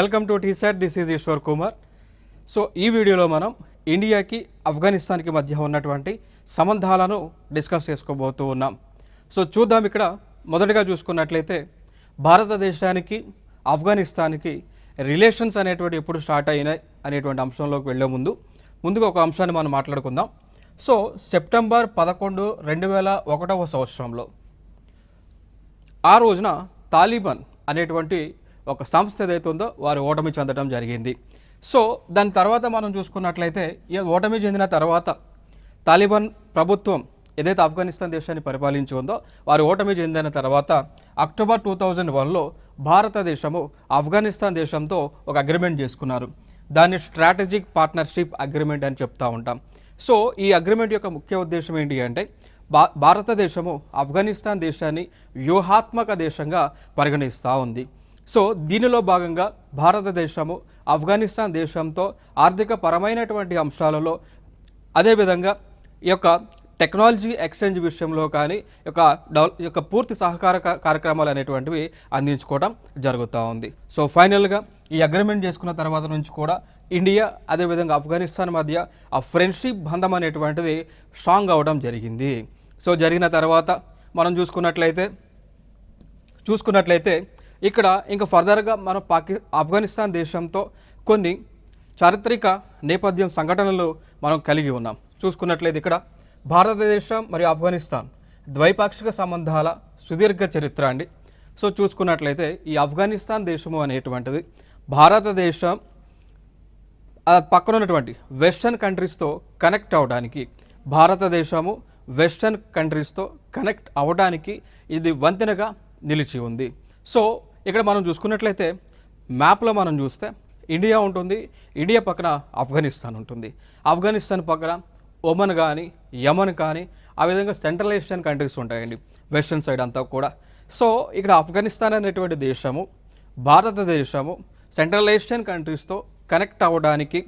Welcome to TSET. This is Eshwar Kumar. So ఈ వీడియోలో మనం ఇండియాకి ఆఫ్ఘనిస్తాన్కి మధ్య ఉన్నటువంటి సంబంధాలను డిస్కస్ చేసుకోబోతూ ఉన్నాం. సో చూద్దాం. ఇక్కడ మొదటగా చూసుకున్నట్లయితే భారతదేశానికి ఆఫ్ఘనిస్తాన్కి రిలేషన్స్ అనేటువంటి ఎప్పుడు స్టార్ట్ అయినాయి అనేటువంటి అంశంలోకి వెళ్ళే ముందుగా ఒక అంశాన్ని మనం మాట్లాడుకుందాం. సో సెప్టెంబర్ 11, 2001 సంవత్సరంలో ఆ రోజున తాలిబాన్ అనేటువంటి ఒక సంస్థ ఏదైతే ఉందో వారు ఓటమి చెందడం జరిగింది. సో దాని తర్వాత మనం చూసుకున్నట్లయితే ఈ ఓటమి చెందిన తర్వాత తాలిబాన్ ప్రభుత్వం ఏదైతే ఆఫ్ఘనిస్తాన్ దేశాన్ని పరిపాలించి ఉందో వారు ఓటమి చెందిన తర్వాత అక్టోబర్ 2001లో భారతదేశము ఆఫ్ఘనిస్తాన్ దేశంతో ఒక అగ్రిమెంట్ చేసుకున్నారు. దాన్ని స్ట్రాటజిక్ పార్ట్నర్షిప్ అగ్రిమెంట్ అని చెప్తూ ఉంటాం. సో ఈ అగ్రిమెంట్ యొక్క ముఖ్య ఉద్దేశం ఏంటి అంటే భారతదేశము ఆఫ్ఘనిస్తాన్ దేశాన్ని వ్యూహాత్మక దేశంగా పరిగణిస్తూ ఉంది. సో దీనిలో భాగంగా భారతదేశము ఆఫ్ఘనిస్తాన్ దేశంతో ఆర్థిక పరమైనటువంటి అంశాలలో, అదేవిధంగా ఈ యొక్క టెక్నాలజీ ఎక్స్చేంజ్ విషయంలో కానీ యొక్క పూర్తి సహకార కార్యక్రమాలు అనేటువంటివి అందించుకోవడం జరుగుతూ ఉంది. సో ఫైనల్గా ఈ అగ్రిమెంట్ చేసుకున్న తర్వాత నుంచి కూడా ఇండియా అదేవిధంగా ఆఫ్ఘనిస్తాన్ మధ్య ఆ ఫ్రెండ్షిప్ బంధం అనేటువంటిది స్ట్రాంగ్ అవ్వడం జరిగింది. సో జరిగిన తర్వాత మనం చూసుకున్నట్లయితే ఇక్కడ ఇంకా ఫర్దర్గా మనం ఆఫ్ఘనిస్తాన్ దేశంతో కొన్ని చారిత్రక నేపథ్యం సంఘటనలు మనం కలిగి ఉన్నాం. చూసుకున్నట్లయితే ఇక్కడ భారతదేశం మరియు ఆఫ్ఘనిస్తాన్ ద్వైపాక్షిక సంబంధాల సుదీర్ఘ చరిత్ర అండి. సో చూసుకున్నట్లయితే ఈ ఆఫ్ఘనిస్తాన్ దేశము అనేటువంటిది భారతదేశం పక్కన ఉన్నటువంటి వెస్టర్న్ కంట్రీస్తో కనెక్ట్ అవ్వడానికి, భారతదేశము వెస్టర్న్ కంట్రీస్తో కనెక్ట్ అవ్వడానికి ఇది వంతెనగా నిలిచి ఉంది. సో ఇక్కడ మనం చూసుకున్నట్లయితే మ్యాప్లో మనం చూస్తే ఇండియా ఉంటుంది, ఇండియా పక్కన ఆఫ్ఘనిస్తాన్ ఉంటుంది, ఆఫ్ఘనిస్తాన్ పక్కన ఒమన్ కానీ యమన్ కానీ ఆ విధంగా సెంట్రల్ ఏషియన్ కంట్రీస్ ఉంటాయండి వెస్టర్న్ సైడ్ అంతా కూడా. సో ఇక్కడ ఆఫ్ఘనిస్తాన్ అనేటువంటి దేశము భారతదేశము సెంట్రల్ ఏషియన్ కంట్రీస్తో కనెక్ట్ అవ్వడానికి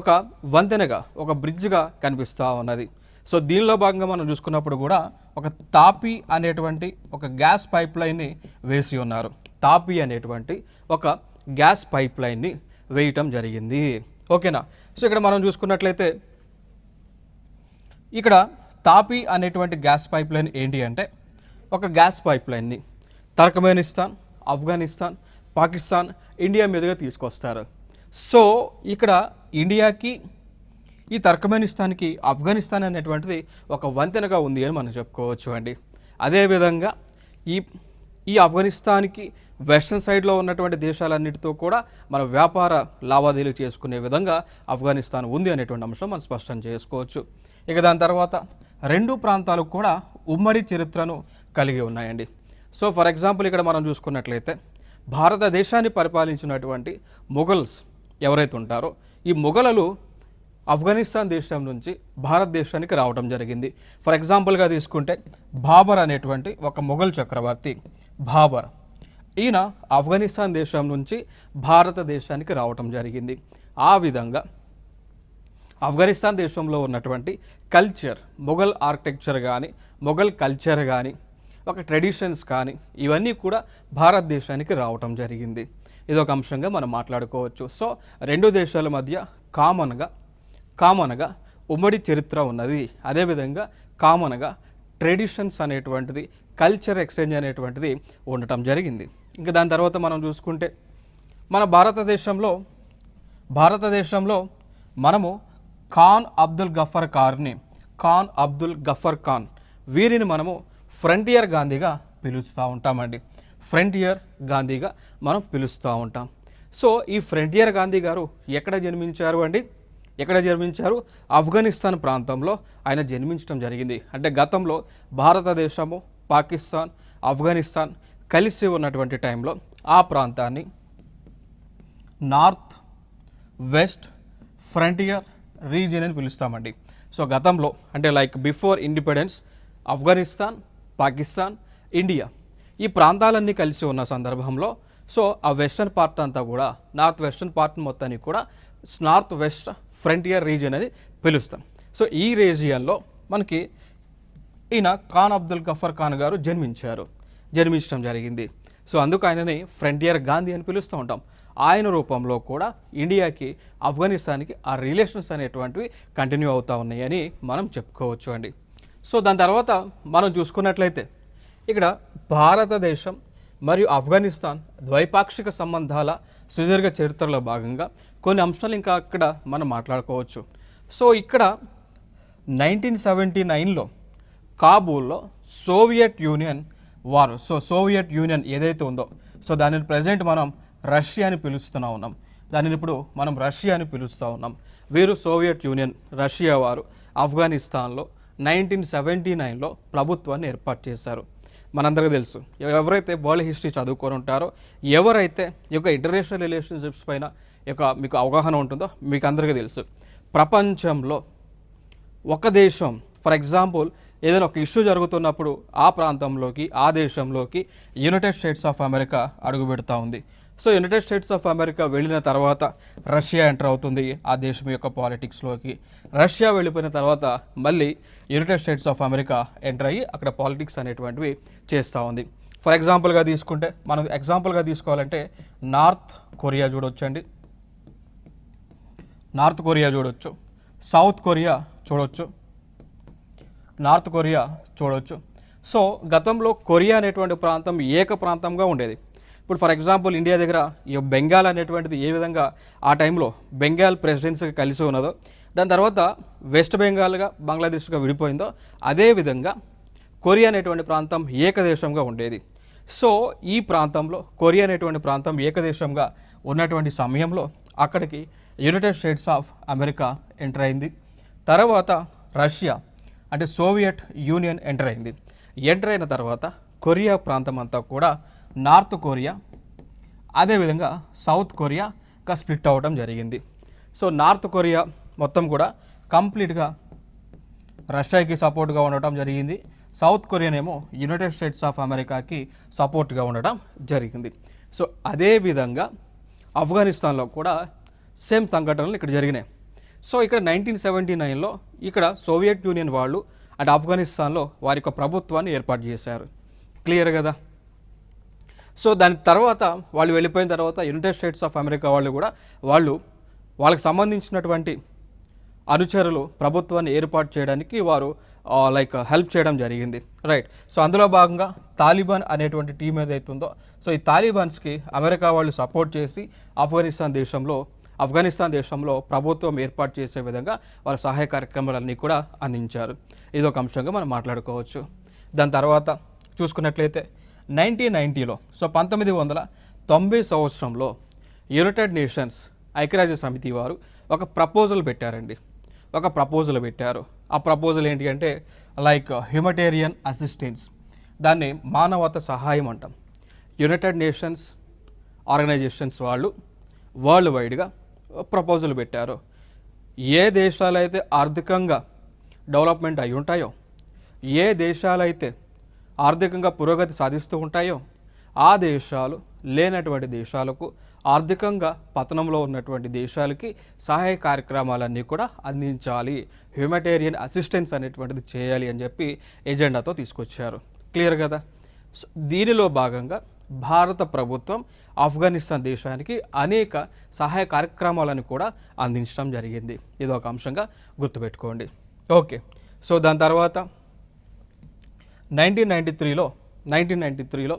ఒక వంతెనగా, ఒక బ్రిడ్జ్గా కనిపిస్తూ ఉన్నది. సో దీనిలో భాగంగా మనం చూసుకున్నప్పుడు కూడా ఒక తాపీ అనేటువంటి ఒక గ్యాస్ పైప్ లైన్ని వేసి ఉన్నారు. తాపీ అనేటువంటి ఒక గ్యాస్ పైప్ లైన్ని వేయటం జరిగింది. ఓకేనా. సో ఇక్కడ మనం చూసుకున్నట్లయితే ఇక్కడ తాపీ అనేటువంటి గ్యాస్ పైప్ లైన్ ఏంటి అంటే ఒక గ్యాస్ పైప్ లైన్ని టర్కమెనిస్తాన్, ఆఫ్ఘనిస్తాన్, పాకిస్తాన్, ఇండియా మీదుగా తీసుకొస్తారు. సో ఇక్కడ ఇండియాకి ఈ టర్కమెనిస్తాన్కి ఆఫ్ఘనిస్తాన్ అనేటువంటిది ఒక వంతెనగా ఉంది అని మనం చెప్పుకోవచ్చు అండి. అదేవిధంగా ఈ ఆఫ్ఘనిస్తాన్కి వెస్టర్న్ సైడ్లో ఉన్నటువంటి దేశాలన్నిటితో కూడా మన వ్యాపార లావాదేవీలు చేసుకునే విధంగా ఆఫ్ఘనిస్తాన్ ఉంది అనేటువంటి అంశం మనం స్పష్టం చేసుకోవచ్చు. ఇక దాని తర్వాత రెండు ప్రాంతాలు కూడా ఉమ్మడి చరిత్రను కలిగి ఉన్నాయండి. సో ఫర్ ఎగ్జాంపుల్ ఇక్కడ మనం చూసుకున్నట్లయితే భారతదేశాన్ని పరిపాలించినటువంటి మొఘల్స్ ఎవరైతే ఉంటారో ఈ మొఘలులు ఆఫ్ఘనిస్తాన్ దేశం నుంచి భారతదేశానికి రావడం జరిగింది. ఫర్ ఎగ్జాంపుల్గా తీసుకుంటే బాబర్ అనేటువంటి ఒక మొఘల్ చక్రవర్తి బాబర్, ఈయన ఆఫ్ఘనిస్తాన్ దేశం నుంచి భారతదేశానికి రావడం జరిగింది. ఆ విధంగా ఆఫ్ఘనిస్తాన్ దేశంలో ఉన్నటువంటి కల్చర్, మొఘల్ ఆర్కిటెక్చర్ కానీ మొఘల్ కల్చర్ కానీ ఒక ట్రెడిషన్స్ కానీ ఇవన్నీ కూడా భారతదేశానికి రావటం జరిగింది. ఇది ఒక అంశంగా మనం మాట్లాడుకోవచ్చు. సో రెండు దేశాల మధ్య కామన్గా ఉమ్మడి చరిత్ర ఉన్నది. అదేవిధంగా కామన్గా ట్రెడిషన్స్ అనేటువంటిది, కల్చర్ ఎక్స్చేంజ్ అనేటువంటిది ఉండటం జరిగింది. ఇంకా దాని తర్వాత మనం చూసుకుంటే మన భారతదేశంలో మనము ఖాన్ అబ్దుల్ గఫర్ ఖాన్ వీరిని మనము ఫ్రంటియర్ గాంధీగా పిలుస్తూ ఉంటామండి. ఫ్రంటియర్ గాంధీగా మనం పిలుస్తూ ఉంటాం. సో ఈ ఫ్రంటియర్ గాంధీ గారు ఎక్కడ జన్మించారు? ఆఫ్ఘనిస్తాన్ ప్రాంతంలో ఆయన జన్మించడం జరిగింది. అంటే గతంలో భారతదేశము, పాకిస్తాన్, ఆఫ్ఘనిస్తాన్ కలిసి ఉన్నటువంటి టైంలో ఆ ప్రాంతాన్ని నార్త్ వెస్ట్ ఫ్రంటియర్ రీజియన్ అని పిలుస్తామండి. సో గతంలో అంటే like before independence Afghanistan, Pakistan, India ఈ ప్రాంతాలన్నీ కలిసి ఉన్న సందర్భంలో సో ఆ వెస్టర్న్ పార్ట్ అంతా కూడా, నార్త్ వెస్టర్న్ పార్ట్ మొత్తానికి కూడా నార్త్ వెస్ట్ ఫ్రంటియర్ రీజియన్ అని పిలుస్తాం. సో ఈ రీజియన్లో మనకి ఈయన ఖాన్ అబ్దుల్ గఫర్ ఖాన్ గారు జన్మించడం జరిగింది. సో అందుకు ఆయనని ఫ్రంటియర్ గాంధీ అని పిలుస్తూ ఉంటాం. ఆయన రూపంలో కూడా ఇండియాకి ఆఫ్ఘనిస్తాన్కి ఆ రిలేషన్స్ అనేటువంటివి కంటిన్యూ అవుతూ ఉన్నాయని మనం చెప్పుకోవచ్చు అండి. సో దాని తర్వాత మనం చూసుకున్నట్లయితే ఇక్కడ భారతదేశం మరియు ఆఫ్ఘనిస్తాన్ ద్వైపాక్షిక సంబంధాల సుదీర్ఘ చరిత్రలో భాగంగా కొన్ని అంశాలు ఇంకా అక్కడ మనం మాట్లాడుకోవచ్చు. సో ఇక్కడ 1979లో కాబూల్లో సోవియట్ యూనియన్ వారు, సో సోవియట్ యూనియన్ ఏదైతే ఉందో, సో దానిని ప్రజెంట్ మనం రష్యా అని పిలుస్తూ ఉన్నాం. దానిని ఇప్పుడు మనం రష్యా అని పిలుస్తూ ఉన్నాం. వీరు సోవియట్ యూనియన్, రష్యా వారు ఆఫ్ఘనిస్తాన్లో 1979లో ప్రభుత్వాన్ని ఏర్పాటు చేశారు. మనందరికీ తెలుసు, ఎవరైతే వరల్డ్ హిస్టరీ చదువుకొని ఉంటారో, ఎవరైతే ఈ యొక్క ఇంటర్నేషనల్ రిలేషన్షిప్స్ పైన మీకు అవగాహన ఉంటుందో మీకు అందరికీ తెలుసు, ప్రపంచంలో ఒక దేశం ఫర్ ఎగ్జాంపుల్ ఏదైనా ఒక ఇష్యూ జరుగుతున్నప్పుడు ఆ ప్రాంతంలోకి, ఆ దేశంలోకి యునైటెడ్ స్టేట్స్ ఆఫ్ అమెరికా అడుగు పెడతా ఉంది. So United states of America వెళ్ళిన తర్వాత రష్యా ఎంటర్ అవుతుంది ఆ దేశం యొక్క పాలిటిక్స్లోకి. రష్యా వెళ్ళిపోయిన తర్వాత మళ్ళీ United states of America enter అయ్యి అక్కడ పాలిటిక్స్ అనేటువంటివి చేస్తూ ఉంది. ఫర్ ఎగ్జాంపుల్గా తీసుకుంటే, మనం ఎగ్జాంపుల్గా తీసుకోవాలంటే నార్త్ కొరియా చూడొచ్చండి, నార్త్ కొరియా చూడొచ్చు, సౌత్ కొరియా చూడొచ్చు, నార్త్ కొరియా చూడొచ్చు. సో గతంలో కొరియా అనేటువంటి ప్రాంతం ఏక ప్రాంతంగా ఉండేది. ఇప్పుడు ఫర్ ఎగ్జాంపుల్ ఇండియా దగ్గర ఈ బెంగాల్ అనేటువంటిది ఏ విధంగా ఆ టైంలో బెంగాల్ ప్రెసిడెన్సీకి కలిసి ఉన్నదో, దాని తర్వాత వెస్ట్ బెంగాల్గా బంగ్లాదేశ్గా విడిపోయిందో, అదేవిధంగా కొరియా అనేటువంటి ప్రాంతం ఏకదేశంగా ఉండేది. సో ఈ ప్రాంతంలో కొరియా అనేటువంటి ప్రాంతం ఏకదేశంగా ఉన్నటువంటి సమయంలో అక్కడికి United states of America enter అయింది. తర్వాత రష్యా అంటే సోవియట్ యూనియన్ ఎంటర్ అయింది. ఎంటర్ అయిన తర్వాత కొరియా ప్రాంతం అంతా కూడా నార్త్ కొరియా, అదేవిధంగా సౌత్ కొరియాగా స్ప్లిట్ అవ్వడం జరిగింది. సో నార్త్ కొరియా మొత్తం కూడా కంప్లీట్గా రష్యాకి సపోర్ట్గా ఉండటం జరిగింది. సౌత్ కొరియానేమో యునైటెడ్ స్టేట్స్ ఆఫ్ అమెరికాకి సపోర్ట్గా ఉండటం జరిగింది. సో అదేవిధంగా ఆఫ్ఘనిస్తాన్లో కూడా సేమ్ సంఘటనలు ఇక్కడ జరిగినాయి. సో ఇక్కడ 1979లో ఇక్కడ సోవియట్ యూనియన్ వాళ్ళు అంటే ఆఫ్ఘనిస్తాన్లో వారి యొక్క ప్రభుత్వాన్ని ఏర్పాటు చేశారు. క్లియర్ కదా? సో దాని తర్వాత వాళ్ళు వెళ్ళిపోయిన తర్వాత యునైటెడ్ స్టేట్స్ ఆఫ్ అమెరికా వాళ్ళు కూడా వాళ్ళకి సంబంధించినటువంటి అనుచరులు ప్రభుత్వాన్ని ఏర్పాటు చేయడానికి వారు హెల్ప్ చేయడం జరిగింది, రైట్. సో అందులో భాగంగా తాలిబాన్ అనేటువంటి టీం ఏదైతే ఉందో, సో ఈ తాలిబాన్స్కి అమెరికా వాళ్ళు సపోర్ట్ చేసి ఆఫ్ఘనిస్తాన్ దేశంలో ప్రభుత్వం ఏర్పాటు చేసే విధంగా వాళ్ళ సహాయ కార్యక్రమాలన్నీ కూడా అందించారు. ఇదొక అంశంగా మనం మాట్లాడుకోవచ్చు. దాని తర్వాత చూసుకున్నట్లయితే 1990లో, సో 1990 సంవత్సరంలో యునైటెడ్ నేషన్స్ ఐక్యరాజ్య సమితి వారు ఒక ప్రపోజల్ పెట్టారండి. ఆ ప్రపోజల్ ఏంటి అంటే హ్యూమటేరియన్ అసిస్టెన్స్, దాన్ని మానవతా సహాయం అంటాం. యునైటెడ్ నేషన్స్ ఆర్గనైజేషన్స్ వాళ్ళు వరల్డ్ వైడ్గా ప్రపోజల్ పెట్టారు. ఏ దేశాలైతే ఆర్థికంగా డెవలప్మెంట్ అయి ఉంటాయో, ఏ దేశాలైతే ఆర్థికంగా పురోగతి సాధిస్తూ ఉంటాయో, ఆ దేశాలు లేనటువంటి దేశాలకు, ఆర్థికంగా పతనంలో ఉన్నటువంటి దేశాలకి సహాయ కార్యక్రమాలన్నీ కూడా అందించాలి, హ్యూమటేరియన్ అసిస్టెన్స్ అనేటువంటిది చేయాలి అని చెప్పి ఎజెండాతో తీసుకొచ్చారు. క్లియర్ కదా? దీనిలో భాగంగా భారత ప్రభుత్వం ఆఫ్ఘనిస్తాన్ దేశానికి అనేక సహాయ కార్యక్రమాలను కూడా అందించడం జరిగింది. ఇది ఒక అంశంగా గుర్తుపెట్టుకోండి. ఓకే, సో దాని తర్వాత 1993లో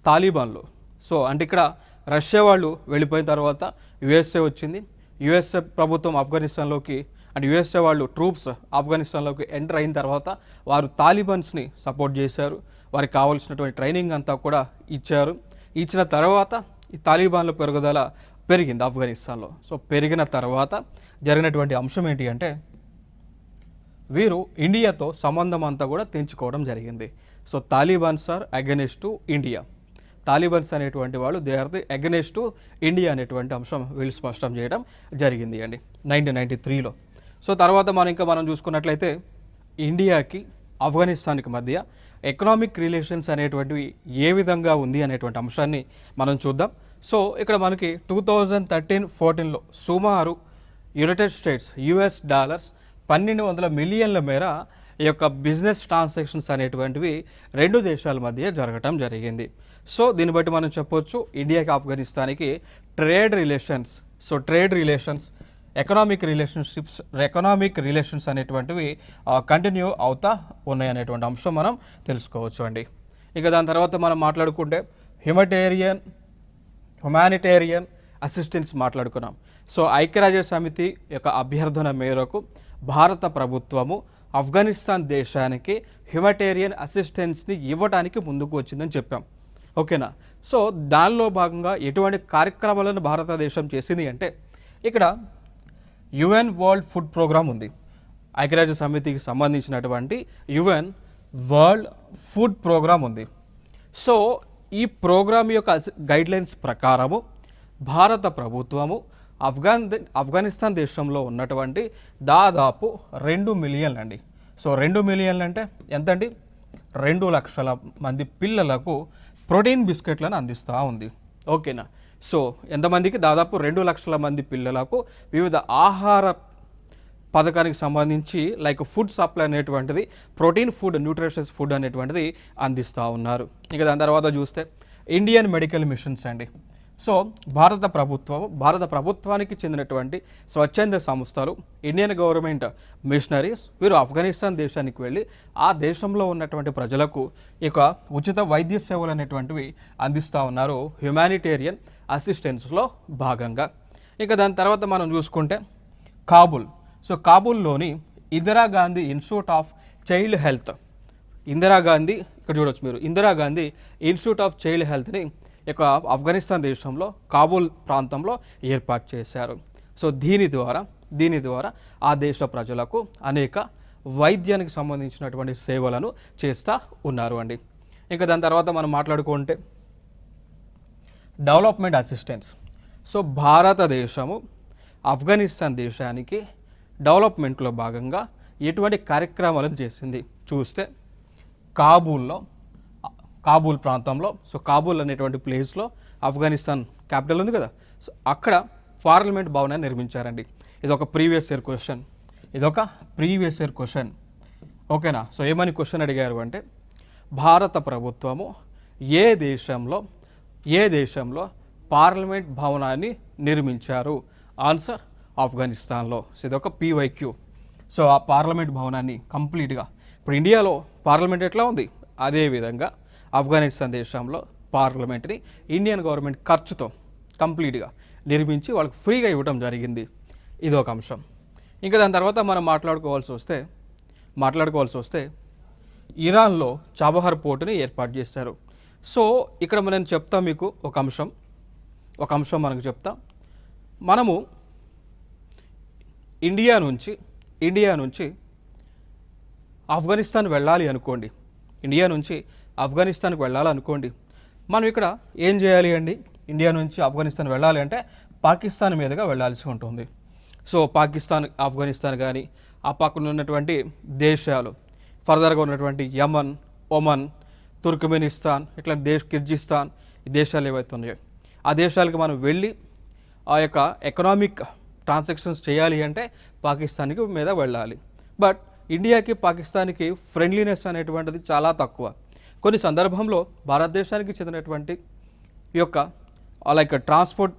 తాలిబాన్లు, సో అంటే ఇక్కడ రష్యా వాళ్ళు వెళ్ళిపోయిన తర్వాత యుఎస్ఏ వచ్చింది. యుఎస్ఏ ప్రభుత్వం ఆఫ్ఘనిస్తాన్లోకి అంటే యుఎస్ఏ వాళ్ళు ట్రూప్స్ ఆఫ్ఘనిస్తాన్లోకి ఎంటర్ అయిన తర్వాత వారు తాలిబాన్స్ని సపోర్ట్ చేశారు. వారికి కావాల్సినటువంటి ట్రైనింగ్ అంతా కూడా ఇచ్చారు. ఇచ్చిన తర్వాత ఈ తాలిబాన్ల పెరుగుదల పెరిగింది ఆఫ్ఘనిస్తాన్లో. సో పెరిగిన తర్వాత జరిగినటువంటి అంశం ఏంటి అంటే వీరు ఇండియాతో సంబంధం అంతా కూడా తెంచుకోవడం జరిగింది. So Talibans are against to India. Talibans అనేటువంటి వాళ్ళు they are the against to India అనేటువంటి అంశం వీళ్ళు స్పష్టం చేయడం జరిగింది అండి 1993లో. సో తర్వాత మనం చూసుకున్నట్లయితే ఇండియాకి ఆఫ్ఘనిస్తాన్కి మధ్య ఎకనామిక్ రిలేషన్స్ అనేటువంటివి ఏ విధంగా ఉంది అనేటువంటి అంశాన్ని మనం చూద్దాం. సో ఇక్కడ మనకి 2013-14లో సుమారు యునైటెడ్ స్టేట్స్ US డాలర్స్ 1200 మిలియన్ల మేర ఈ యొక్క బిజినెస్ ట్రాన్సాక్షన్స్ అనేటువంటివి రెండు దేశాల మధ్య జరగటం జరిగింది. సో దీన్ని బట్టి మనం చెప్పొచ్చు ఇండియాకి ఆఫ్ఘనిస్తాన్కి trade relations. So trade relations, economic relations అనేటువంటివి కంటిన్యూ అవుతా ఉన్నాయి అనేటువంటి అంశం మనం తెలుసుకోవచ్చు అండి. ఇక దాని తర్వాత మనం మాట్లాడుకుంటే హ్యుమానిటేరియన్ అసిస్టెన్స్ మాట్లాడుకున్నాం. సో ఐక్యరాజ్య సమితి యొక్క అభ్యర్థన మేరకు భారత ప్రభుత్వము ఆఫ్ఘనిస్తాన్ దేశానికి హ్యుమానిటేరియన్ అసిస్టెన్స్ని ఇవ్వడానికి ముందుకు వచ్చిందని చెప్పాం. ఓకేనా. సో దానిలో భాగంగా ఎటువంటి కార్యక్రమాలను భారతదేశం చేసింది అంటే, ఇక్కడ యుఎన్ వరల్డ్ ఫుడ్ ప్రోగ్రామ్ ఉంది. ఐక్యరాజ్య సమితికి సంబంధించినటువంటి యుఎన్ వరల్డ్ ఫుడ్ ప్రోగ్రామ్ ఉంది. సో ఈ ప్రోగ్రామ్ యొక్క గైడ్లైన్స్ ప్రకారము భారత ప్రభుత్వము ఆఫ్ఘనిస్తాన్ దేశంలో ఉన్నటువంటి దాదాపు 2 మిలియన్లు అండి. సో 2 మిలియన్లు అంటే ఎంతండి? 2 లక్షల మంది పిల్లలకు ప్రోటీన్ బిస్కెట్లను అందిస్తూ ఉంది. ఓకేనా. సో ఎంతమందికి? దాదాపు 2 లక్షల మంది పిల్లలకు వివిధ ఆహార పథకానికి సంబంధించి లైక్ ఫుడ్ సప్లై అనేటువంటిది, ప్రోటీన్ ఫుడ్, న్యూట్రిషియస్ ఫుడ్ అనేటువంటిది అందిస్తూ ఉన్నారు. ఇక దాని తర్వాత చూస్తే ఇండియన్ మెడికల్ మిషన్స్ అండి. సో భారత ప్రభుత్వానికి చెందినటువంటి స్వచ్ఛంద సంస్థలు, ఇండియన్ గవర్నమెంట్ మిషనరీస్, వీరు ఆఫ్ఘనిస్తాన్ దేశానికి వెళ్ళి ఆ దేశంలో ఉన్నటువంటి ప్రజలకు ఇక ఉచిత వైద్య సేవలు అనేటువంటివి అందిస్తూ ఉన్నారు హ్యుమానిటేరియన్ అసిస్టెన్స్లో భాగంగా. ఇక దాని తర్వాత మనం చూసుకుంటే Kabul. So కాబూల్లోని Indira Gandhi institute of child health, Indira Gandhi, ఇక్కడ చూడవచ్చు మీరు, ఇందిరాగాంధీ ఇన్స్టిట్యూట్ ఆఫ్ చైల్డ్ హెల్త్ని ఇక ఆఫ్ఘనిస్తాన్ దేశంలో కాబూల్ ప్రాంతంలో ఏర్పాటు చేశారు. సో దీని ద్వారా ఆ దేశ ప్రజలకు అనేక వైద్యానికి సంబంధించినటువంటి సేవలను చేస్తూ ఉన్నారు అండి. ఇంకా దాని తర్వాత మనం మాట్లాడుకుంటే డెవలప్మెంట్ అసిస్టెన్స్. సో భారతదేశము ఆఫ్ఘనిస్తాన్ దేశానికి డెవలప్మెంట్లో భాగంగా ఎటువంటి కార్యక్రమాలను చేసింది చూస్తే, కాబూల్ ప్రాంతంలో, సో కాబూల్ అనేటువంటి ప్లేస్లో ఆఫ్ఘనిస్తాన్ క్యాపిటల్ ఉంది కదా, సో అక్కడ పార్లమెంట్ భవనాన్ని నిర్మించారండి. ఇది ఒక ప్రీవియస్ ఇయర్ క్వశ్చన్. ఓకేనా. సో ఏమని క్వశ్చన్ అడిగారు అంటే, భారత ప్రభుత్వము ఏ దేశంలో పార్లమెంట్ భవనాన్ని నిర్మించారు? ఆన్సర్ ఆఫ్ఘనిస్తాన్లో. సో ఇది ఒక PYQ. సో ఆ పార్లమెంట్ భవనాన్ని కంప్లీట్గా, ఇప్పుడు ఇండియాలో పార్లమెంట్ ఎట్లా ఉంది, అదేవిధంగా ఆఫ్ఘనిస్తాన్ దేశంలో పార్లమెంట్ని ఇండియన్ గవర్నమెంట్ ఖర్చుతో కంప్లీట్గా నిర్మించి వాళ్ళకి ఫ్రీగా ఇవ్వడం జరిగింది. ఇది ఒక అంశం. ఇంకా దాని తర్వాత మనం మాట్లాడుకోవాల్సి వస్తే ఇరాన్లో చాబహార్ పోర్టుని ఏర్పాటు చేశారు. సో ఇక్కడ మనం చెప్తాం మీకు ఒక అంశం మనకు చెప్తా. మనము ఇండియా నుంచి ఆఫ్ఘనిస్తాన్ వెళ్ళాలి అనుకోండి, మనం ఇక్కడ ఏం చేయాలి అండి? ఇండియా నుంచి ఆఫ్ఘనిస్తాన్ వెళ్ళాలి అంటే పాకిస్తాన్ మీదుగా వెళ్ళాల్సి ఉంటుంది. సో ఆఫ్ఘనిస్తాన్ కానీ ఆ పక్కన ఉన్నటువంటి దేశాలు, ఫర్దర్గా ఉన్నటువంటి యమన్, ఒమన్, తుర్క్మెనిస్తాన్, ఇట్లా కిర్గిస్తాన్, ఈ దేశాలు ఏవైతే ఉన్నాయో ఆ దేశాలకు మనం వెళ్ళి ఆ యొక్క ఎకనామిక్ ట్రాన్సాక్షన్స్ చేయాలి అంటే పాకిస్తాన్కి మీద వెళ్ళాలి. బట్ ఇండియాకి పాకిస్తాన్కి ఫ్రెండ్లీనెస్ అనేటువంటిది చాలా తక్కువ. కొన్ని సందర్భంలో భారతదేశానికి చెందినటువంటి ఈ యొక్క లైక్ ట్రాన్స్పోర్ట్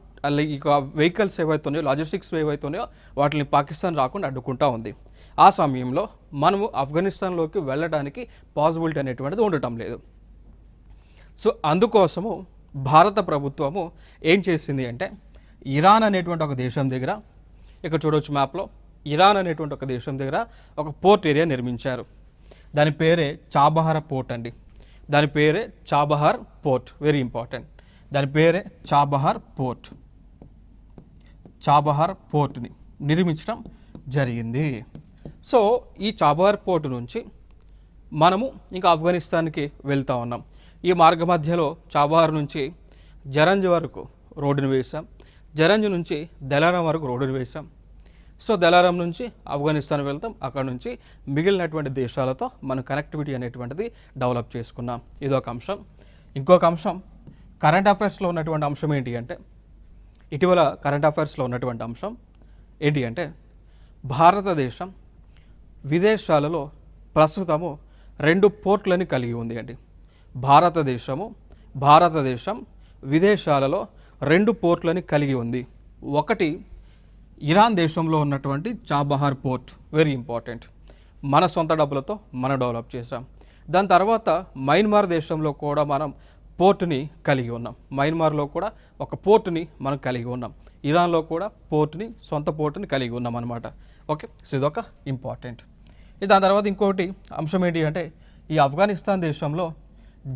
ఇక వెహికల్స్ ఏవైతే ఉన్నాయో, లాజిస్టిక్స్ ఏవైతే ఉన్నాయో వాటిని పాకిస్తాన్ రాకుండా అడ్డుకుంటూ ఉంది. ఆ సమయంలో మనము ఆఫ్ఘనిస్తాన్లోకి వెళ్ళడానికి పాసిబిలిటీ అనేటువంటిది ఉండటం లేదు. సో అందుకోసము భారత ప్రభుత్వము ఏం చేసింది అంటే, ఇరాన్ అనేటువంటి ఒక దేశం దగ్గర, ఇక్కడ చూడవచ్చు మ్యాప్లో, ఇరాన్ అనేటువంటి ఒక దేశం దగ్గర ఒక పోర్ట్ ఏరియా నిర్మించారు. దాని పేరే చాబహార్ పోర్ట్ అండి. Very important. దాని పేరే చాబహార్ పోర్ట్ని నిర్మించడం జరిగింది. సో ఈ చాబహార్ పోర్టు నుంచి మనము ఇంకా ఆఫ్ఘనిస్తాన్కి వెళ్తూ ఉన్నాం. ఈ మార్గ మధ్యలో చాబహార్ నుంచి జరంజ్ వరకు రోడ్డును వేసాం, జరంజ్ నుంచి దలారం వరకు రోడ్డును వేసాం. సో దలారం నుంచి ఆఫ్ఘనిస్తాన్ వెళ్తాం, అక్కడ నుంచి మిగిలినటువంటి దేశాలతో మన కనెక్టివిటీ అనేటువంటిది డెవలప్ చేసుకున్నాం. ఇదొక అంశం. ఇంకొక అంశం కరెంట్ అఫైర్స్లో ఉన్నటువంటి అంశం ఏంటి అంటే, ఇటీవల కరెంట్ అఫైర్స్లో ఉన్నటువంటి అంశం ఏంటి అంటే, భారతదేశం విదేశాలలో ప్రస్తుతము 2 పోర్ట్లని కలిగి ఉంది అండి. భారతదేశం విదేశాలలో రెండు పోర్ట్లని కలిగి ఉంది. ఒకటి ఇరాన్ దేశంలో ఉన్నటువంటి చాబహార్ పోర్ట్, వెరీ ఇంపార్టెంట్, మన సొంత డబ్బులతో మనం డెవలప్ చేసాం. దాని తర్వాత మయన్మార్ దేశంలో కూడా మనం పోర్టుని కలిగి ఉన్నాం. మయన్మార్లో కూడా ఒక పోర్టుని మనం కలిగి ఉన్నాం. ఇరాన్లో కూడా పోర్టుని, సొంత పోర్టుని కలిగి ఉన్నాం అనమాట. ఓకే, సో ఇదొక ఇంపార్టెంట్. దాని తర్వాత ఇంకోటి అంశం ఏంటి అంటే, ఈ ఆఫ్ఘనిస్తాన్ దేశంలో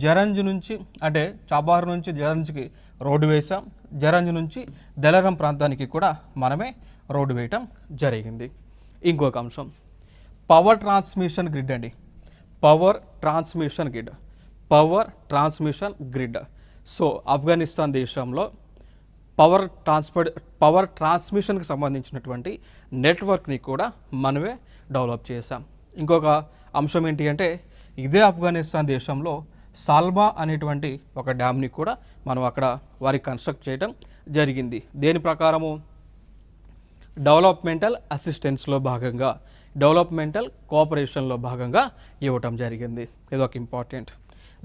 జరంజ్ నుంచి, అంటే చాబార్ నుంచి జరంజ్కి రోడ్డు వేసాం. జరంజ్ నుంచి దెలరం ప్రాంతానికి కూడా మనమే రోడ్డు వేయటం జరిగింది. ఇంకొక అంశం పవర్ ట్రాన్స్మిషన్ గ్రిడ్ అండి. Power transmission grid. So Afghanistan దేశంలో పవర్ ట్రాన్స్మిషన్కి సంబంధించినటువంటి నెట్వర్క్ని కూడా మనమే డెవలప్ చేసాం. ఇంకొక అంశం ఏంటి అంటే, ఇదే ఆఫ్ఘనిస్తాన్ దేశంలో సాల్మా అనేటువంటి ఒక డ్యామ్ని కూడా మనం అక్కడ వారికి కన్స్ట్రక్ట్ చేయడం జరిగింది. దేని ప్రకారము? డెవలప్మెంటల్ అసిస్టెన్స్లో భాగంగా, డెవలప్మెంటల్ కోఆపరేషన్లో భాగంగా ఇవ్వటం జరిగింది. ఇది ఒక ఇంపార్టెంట్.